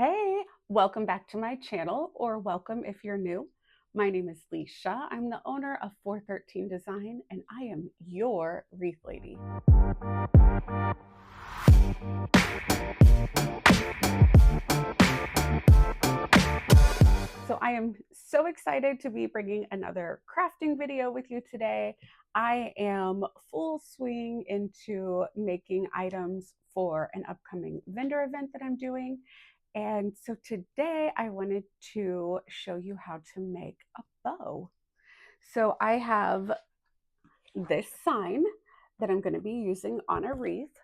Hey, welcome back to my channel, or welcome if you're new. My name is Leisha. I'm the owner of 413 Design, and I am your wreath lady. So I am so excited to be bringing another crafting video with you today. I am full swing into making items for an upcoming vendor event that I'm doing. And so today I wanted to show you how to make a bow. So I have this sign that I'm going to be using on a wreath.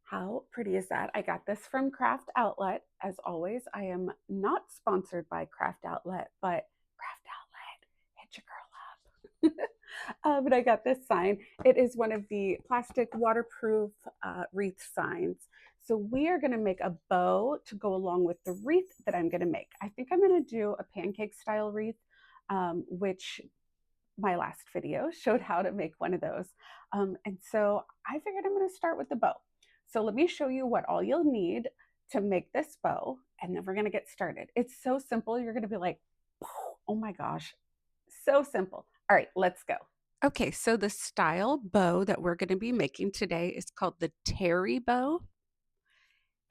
How pretty is that? I got this from Craft Outlet. As always, I am not sponsored by Craft Outlet, but Craft Outlet, hit your girl up. But I got this sign. It is one of the plastic waterproof wreath signs. So we are going to make a bow to go along with the wreath that I'm going to make. I think I'm going to do a pancake style wreath, which my last video showed how to make one of those. And so I figured I'm going to start with the bow. So let me show you what all you'll need to make this bow, and then we're going to get started. It's so simple. You're going to be like, oh my gosh, so simple. All right, let's go. Okay, so the style bow that we're going to be making today is called the Terri Bow.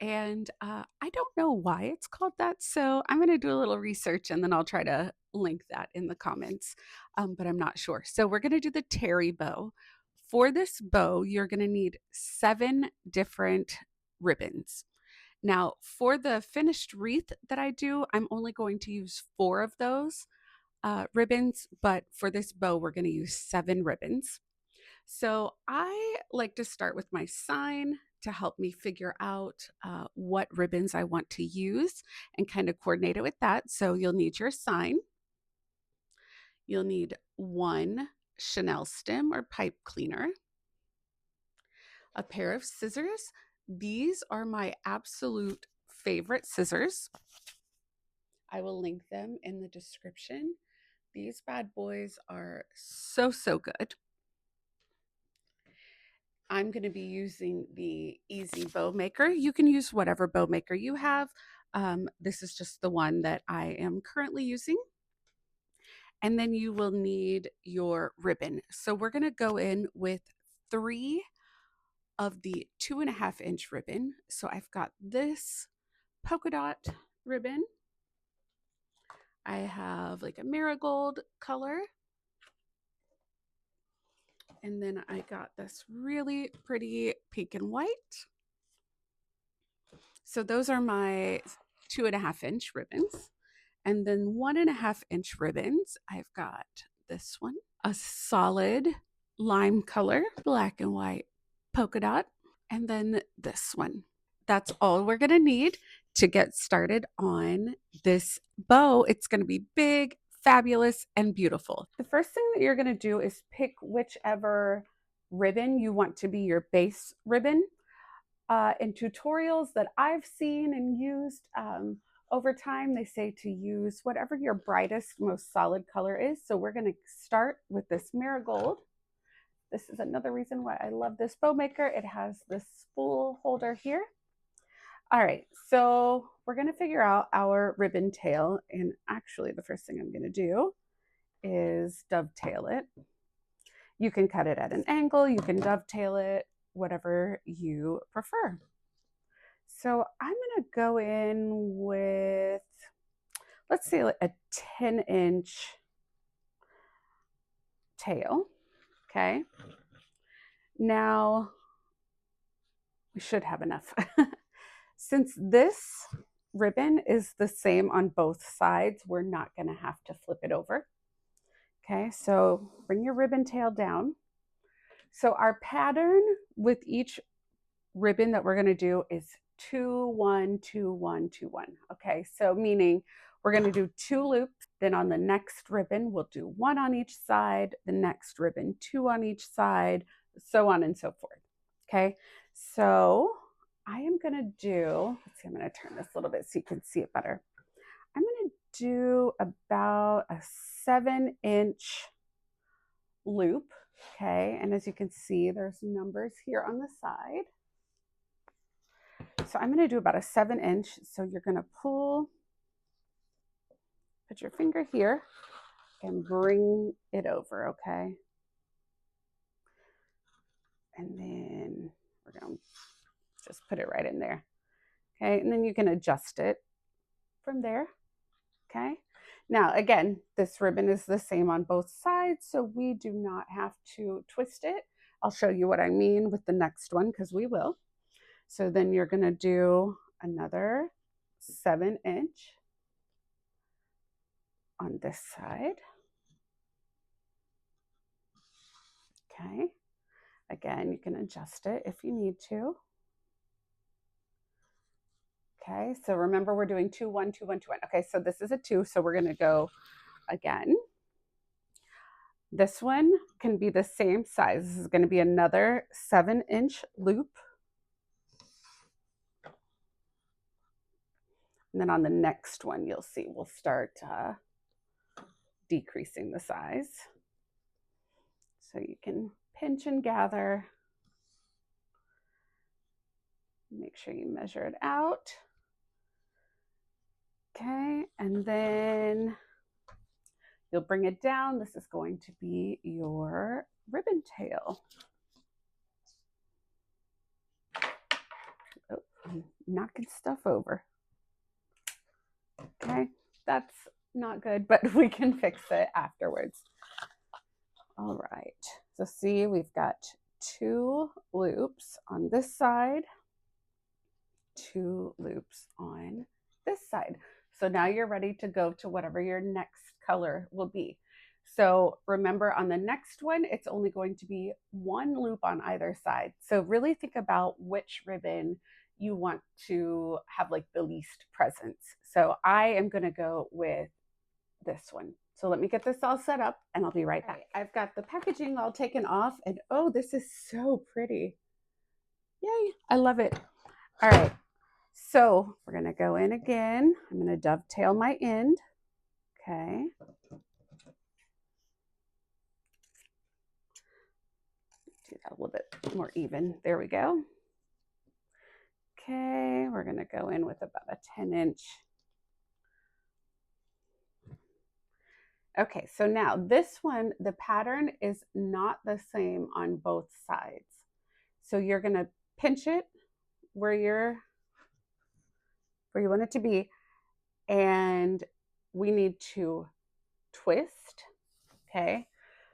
And I don't know why it's called that. So I'm going to do a little research and then I'll try to link that in the comments, but I'm not sure. So we're going to do the Terri Bow. For this bow, you're going to need 7 different ribbons. Now, for the finished wreath that I do, I'm only going to use 4 of those ribbons, but for this bow, we're going to use 7 ribbons. So I like to start with my sign to help me figure out what ribbons I want to use and kind of coordinate it with that. So you'll need your sign. You'll need 1 Chanel stem or pipe cleaner, a pair of scissors. These are my absolute favorite scissors. I will link them in the description. These bad boys are so good. I'm going to be using the Easy Bow Maker. You can use whatever bow maker you have. This is just the one that I am currently using. And then you will need your ribbon. So we're going to go in with 3 of the 2.5-inch ribbon. So I've got this polka dot ribbon. I have like a marigold color. And then I got this really pretty pink and white. So those are my 2.5-inch ribbons. And then 1.5-inch ribbons, I've got this one, a solid lime color, black and white polka dot, and then this one. That's all we're gonna need to get started on this bow. It's gonna be big, fabulous, and beautiful. The first thing that you're gonna do is pick whichever ribbon you want to be your base ribbon. In tutorials that I've seen and used over time, they say to use whatever your brightest, most solid color is. So we're going to start with this marigold. This is another reason why I love this bow maker. It has this spool holder here. All right, so we're going to figure out our ribbon tail. And actually, the first thing I'm going to do is dovetail it. You can cut it at an angle, you can dovetail it, whatever you prefer. So I'm going to go in with, let's say, a 10-inch tail. Okay. Now we should have enough. Since this ribbon is the same on both sides, we're not going to have to flip it over. Okay, so bring your ribbon tail down. So our pattern with each ribbon that we're going to do is 2 1 2 1 2 1. Okay, so meaning we're going to do 2 loops, then on the next ribbon we'll do 1 on each side, the next ribbon 2 on each side, so on and so forth. Okay, so I am going to do, let's see, I'm going to turn this a little bit so you can see it better. I'm going to do about a 7-inch loop. Okay, and as you can see, there's numbers here on the side. So I'm going to do about a 7-inch. So you're going to pull, put your finger here and bring it over, okay? And then we're going to just put it right in there, okay? And then you can adjust it from there, okay? Now, again, this ribbon is the same on both sides, so we do not have to twist it. I'll show you what I mean with the next one because we will. So then you're going to do another 7-inch on this side. Okay. Again, you can adjust it if you need to. Okay, so remember we're doing 2, 1, 2, 1, 2, 1. Okay, so this is a 2, so we're going to go again. This one can be the same size. This is going to be another 7-inch loop. And then on the next one, you'll see we'll start decreasing the size. So you can pinch and gather. Make sure you measure it out. Okay, and then you'll bring it down. This is going to be your ribbon tail. Oh, I'm knocking stuff over. Okay, that's not good, but we can fix it afterwards. All right, so see, we've got 2 loops on this side, 2 loops on this side. So now you're ready to go to whatever your next color will be. So remember on the next one, it's only going to be 1 loop on either side. So really think about which ribbon you want to have like the least presence. So I am going to go with this one. So let me get this all set up and I'll be right back. I've got the packaging all taken off and oh, this is so pretty. Yay, I love it. All right, so we're going to go in again. I'm going to dovetail my end. Okay. Do that a little bit more even. There we go. Okay, we're going to go in with about a 10-inch. Okay, so now this one, the pattern is not the same on both sides. So you're going to pinch it where you want it to be, and we need to twist. Okay,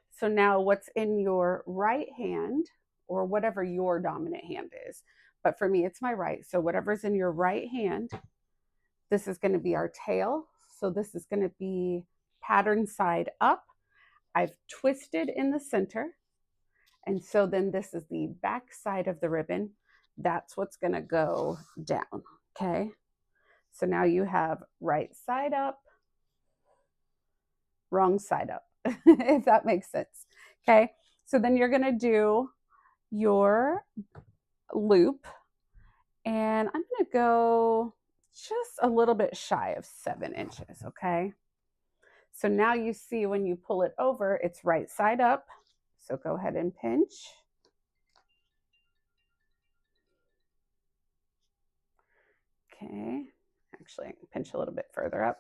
so now what's in your right hand, or whatever your dominant hand is, but for me it's my right, so whatever's in your right hand, this is going to be our tail. So this is going to be pattern side up. I've twisted in the center, and so then this is the back side of the ribbon. That's what's going to go down. Okay, so now you have right side up, wrong side up, if that makes sense. Okay, so then you're going to do your loop, and I'm going to go just a little bit shy of 7 inches. Okay, so now you see when you pull it over, it's right side up. So go ahead and pinch. Okay, actually I can pinch a little bit further up.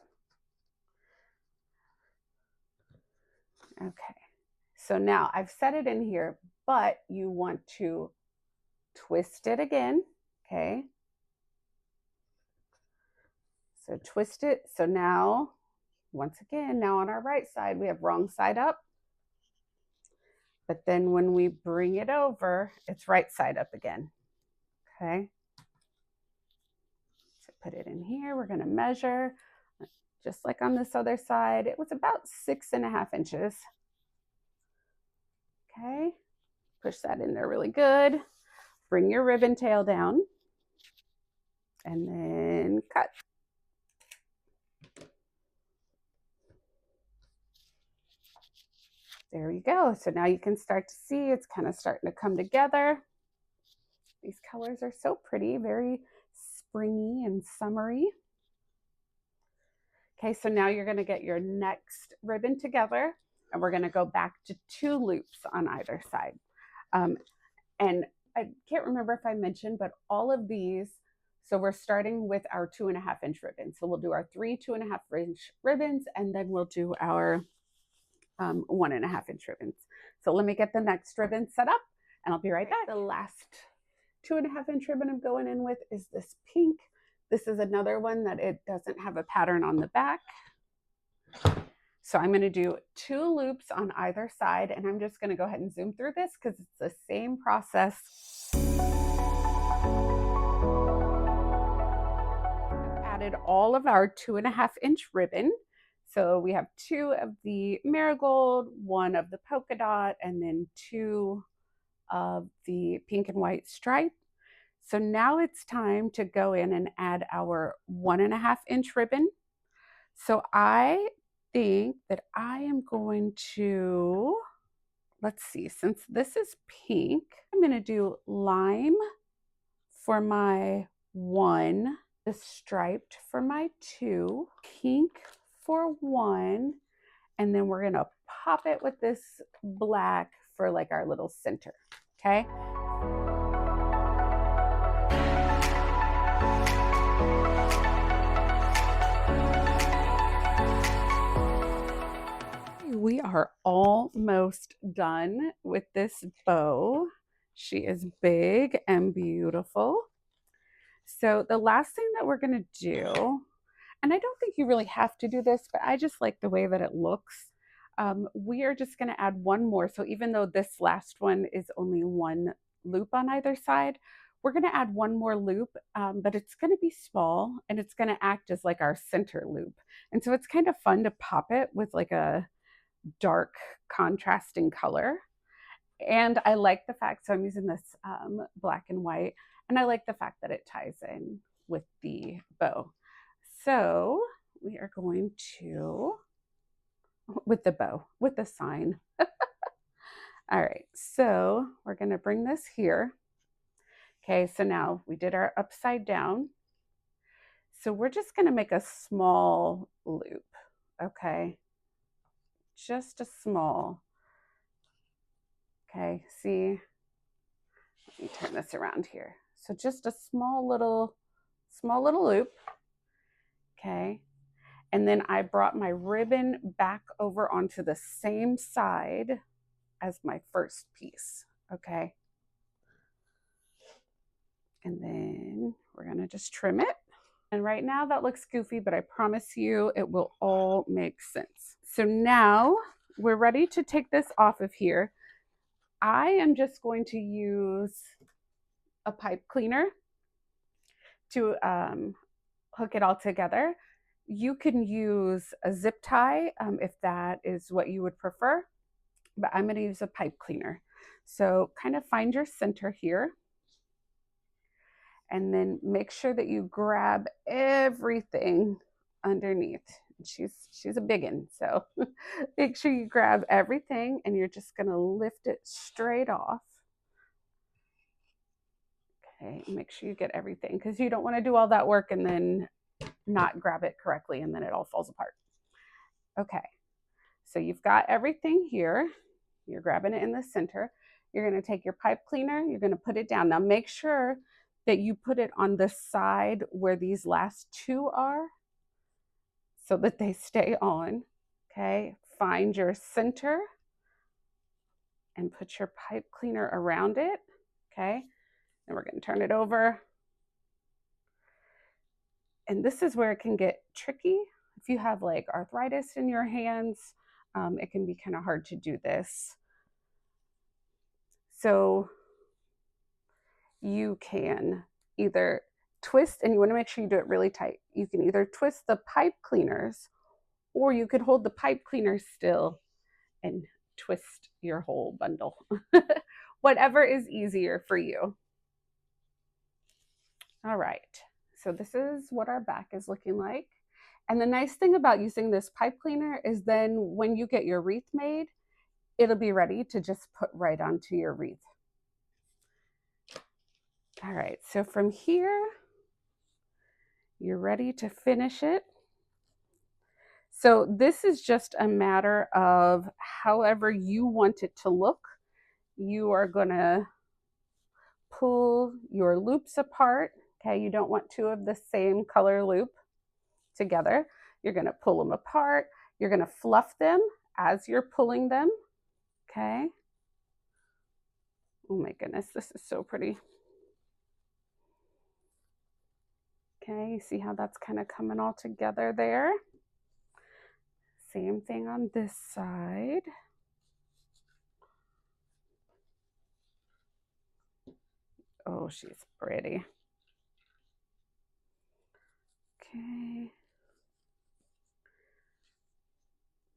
Okay, so now I've set it in here, but you want to twist it again. Okay, so twist it. So now, once again, now on our right side, we have wrong side up. But then when we bring it over, it's right side up again. Okay, so put it in here. We're going to measure just like on this other side. It was about 6.5 inches. Okay, push that in there really good. Bring your ribbon tail down and then cut. There you go. So now you can start to see it's kind of starting to come together. These colors are so pretty, very springy and summery. Okay, so now you're going to get your next ribbon together, and we're going to go back to 2 loops on either side. And I can't remember if I mentioned, but all of these So we're starting with our 2.5-inch ribbon. So we'll do our 3 2.5-inch ribbons, and then we'll do our 1.5-inch ribbons. So let me get the next ribbon set up and I'll be right back. The last 2.5-inch ribbon I'm going in with is this pink. This is another one that it doesn't have a pattern on the back. So I'm going to do 2 loops on either side, and I'm just going to go ahead and zoom through this because it's the same process. I've added all of our 2.5-inch ribbon. So we have 2 of the marigold, 1 of the polka dot, and then 2 of the pink and white stripe. So now it's time to go in and add our 1.5-inch ribbon. So I think that I am going to, let's see, since this is pink, I'm going to do lime for my 1, the striped for my 2, pink for 1, and then we're going to pop it with this black for like our little center. Okay. We are almost done with this bow. She is big and beautiful. So the last thing that we're going to do, and I don't think you really have to do this, but I just like the way that it looks. We are just going to add 1 more. So even though this last one is only 1 loop on either side, we're going to add 1 more loop, but it's going to be small and it's going to act as like our center loop. And so it's kind of fun to pop it with like a dark contrasting color. And I like the fact, so I'm using this black and white, and I like the fact that it ties in with the bow. So we are going to, with the bow, with the sign. All right, so we're going to bring this here. Okay, so now we did our upside down. So we're just going to make a small loop, okay? Just a small. Okay, see, let me turn this around here. So just a small little loop. Okay. And then I brought my ribbon back over onto the same side as my first piece. Okay. And then we're going to just trim it. And right now that looks goofy, but I promise you it will all make sense. So now we're ready to take this off of here. I am just going to use a pipe cleaner to hook it all together. You can use a zip tie if that is what you would prefer, but I'm going to use a pipe cleaner. So kind of find your center here and then make sure that you grab everything underneath. She's a big one, so make sure you grab everything and you're just going to lift it straight off. Okay, make sure you get everything because you don't want to do all that work and then not grab it correctly and then it all falls apart. Okay, so you've got everything here. You're grabbing it in the center. You're going to take your pipe cleaner. You're going to put it down. Now make sure that you put it on the side where these last 2 are so that they stay on. Okay, find your center and put your pipe cleaner around it. Okay, and we're going to turn it over. And this is where it can get tricky. If you have like arthritis in your hands, it can be kind of hard to do this. So you can either twist, and you want to make sure you do it really tight. You can either twist the pipe cleaners, or you could hold the pipe cleaners still and twist your whole bundle. Whatever is easier for you. All right, so this is what our back is looking like. And the nice thing about using this pipe cleaner is then when you get your wreath made, it'll be ready to just put right onto your wreath. All right, so from here, you're ready to finish it. So this is just a matter of however you want it to look. You are gonna pull your loops apart Okay, you don't want two of the same color loop together. You're going to pull them apart. You're going to fluff them as you're pulling them. Okay. Oh my goodness, this is so pretty. Okay, you see how that's kind of coming all together there? Same thing on this side. Oh, she's pretty. Okay.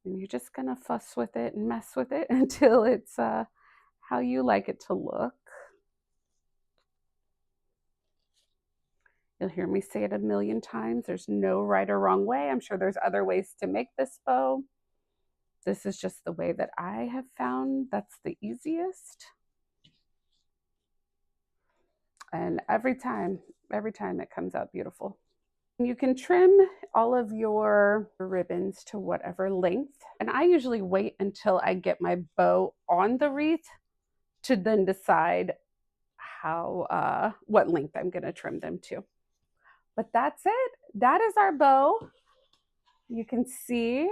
And you're just gonna fuss with it and mess with it until it's how you like it to look. You'll hear me say it a million times. There's no right or wrong way. I'm sure there's other ways to make this bow. This is just the way that I have found that's the easiest. And every time it comes out beautiful. You can trim all of your ribbons to whatever length. And I usually wait until I get my bow on the wreath to then decide how what length I'm going to trim them to. But that's it. That is our bow. You can see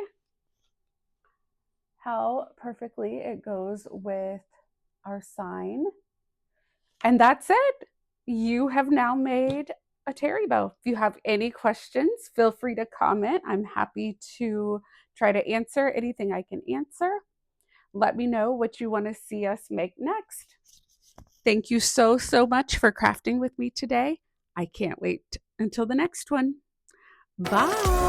how perfectly it goes with our sign. And that's it. You have now made a Terri bow. If you have any questions, feel free to comment. I'm happy to try to answer anything I can answer. Let me know what you want to see us make next. Thank you so much for crafting with me today. I can't wait until the next one. Bye.